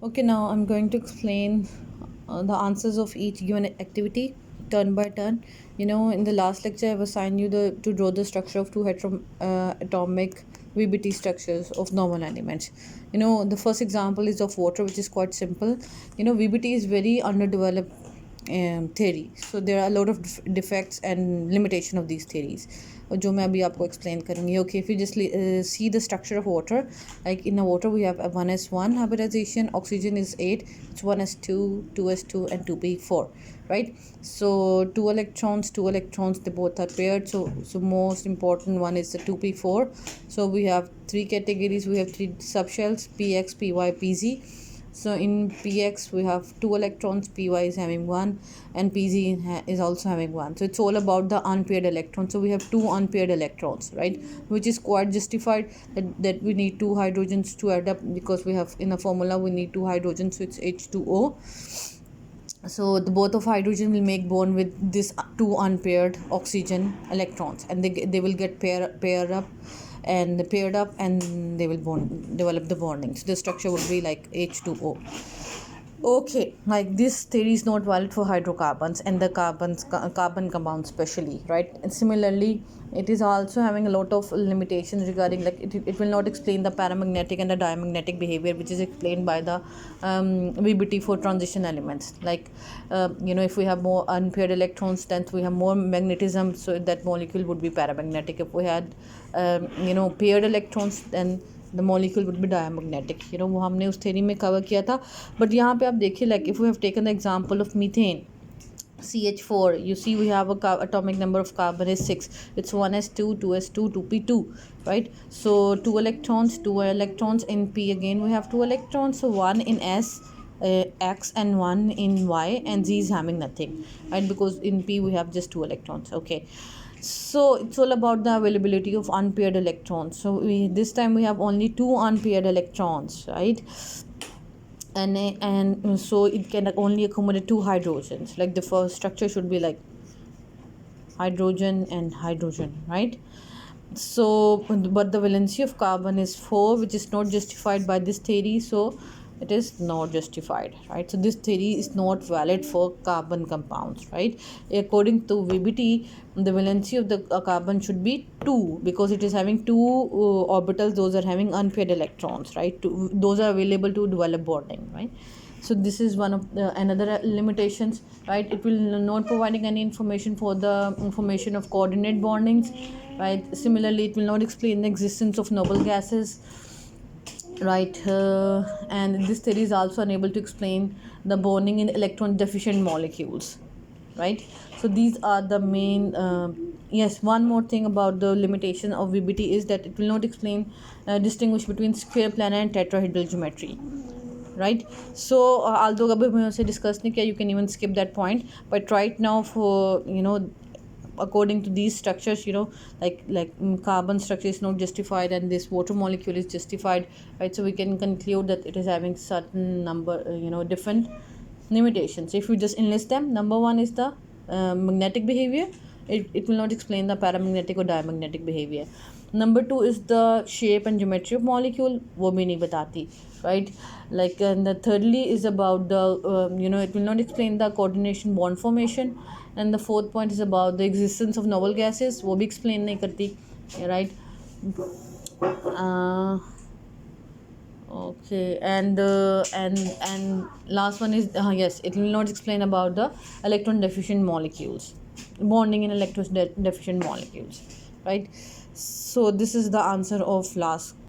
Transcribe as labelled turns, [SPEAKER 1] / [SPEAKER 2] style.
[SPEAKER 1] Okay, now I'm going to explain the answers of each given activity turn by turn. In the last lecture, I've assigned you to draw the structure of two atomic VBT structures of normal elements. The first example is of water, which is quite simple. VBT is very underdeveloped theory, so there are a lot of defects and limitation of these theories, जो मैं अभी आपको explain करूँगी. Okay, if you just see the structure of water, like in the water we have 1s1 hybridization, oxygen is 8, it's 1s2, 2s2 and 2p4, right? So two electrons, they both are paired, so most important one is the 2p4. So we have three categories, we have three subshells, px, py, pz. So in px we have two electrons, py is having one, and pz is also having one. So it's all about the unpaired electrons. So we have two unpaired electrons, right, which is quite justified that we need two hydrogens to add up, because we have in the formula we need two hydrogens, so it's H2O. So the both of hydrogen will make bond with this two unpaired oxygen electrons, and they will get paired up and they will develop the bonding. So the structure would be like H2O. Okay, like this theory is not valid for hydrocarbons and the carbon compounds especially, right? And similarly, it is also having a lot of limitations regarding, like, it will not explain the paramagnetic and the diamagnetic behavior, which is explained by the VBT for transition elements. Like, if we have more unpaired electrons, then we have more magnetism, so that molecule would be paramagnetic. If we had paired electrons, then the molecule would be diamagnetic. वो हमने उस theory में cover किया था. But यहाँ पे आप देखिए, like if we have taken the example of methane, CH4, you see we have atomic number of carbon is 6. It's 1s2, 2s2, 2p2, right? So two electrons in p. Again we have two electrons, so one in s, x, and one in y, and z is having nothing, right? Because in p we have just two electrons. Okay, so it's all about the availability of unpaired electrons. So this time we have only two unpaired electrons, right? And so it can only accommodate two hydrogens. Like the first structure should be like hydrogen and hydrogen, right? So but the valency of carbon is 4, which is not justified by this theory, so it is not justified, right? So this theory is not valid for carbon compounds, right? According to VBT, the valency of the carbon should be 2, because it is having two orbitals, those are having unpaired electrons, right? Those are available to develop bonding, right? So this is one of the another limitations, right? It will not providing any information for the information of coordinate bondings, right? Similarly, it will not explain the existence of noble gases, right? And this theory is also unable to explain the bonding in electron deficient molecules, right? So these are the main yes, one more thing about the limitation of VBT is that it will not explain distinguish between square, planar, and tetrahedral geometry, right? So although abhi humne usse discuss nahi kiya, you can even skip that point. But right now, for according to these structures, like carbon structure is not justified and this water molecule is justified, right? So we can conclude that it is having certain number different limitations. If we just enlist them, number one is the magnetic behavior. It will not explain the paramagnetic or diamagnetic behavior. Number two is the shape and geometry of molecule, वो भी नहीं बताती, right? Like, and the thirdly is about the it will not explain the coordination bond formation. And the fourth point is about the existence of noble gases, वो भी explain नहीं करती, right? Okay, and last one is yes, it will not explain about the electron deficient molecules, bonding in electron deficient molecules, right? So this is the answer of last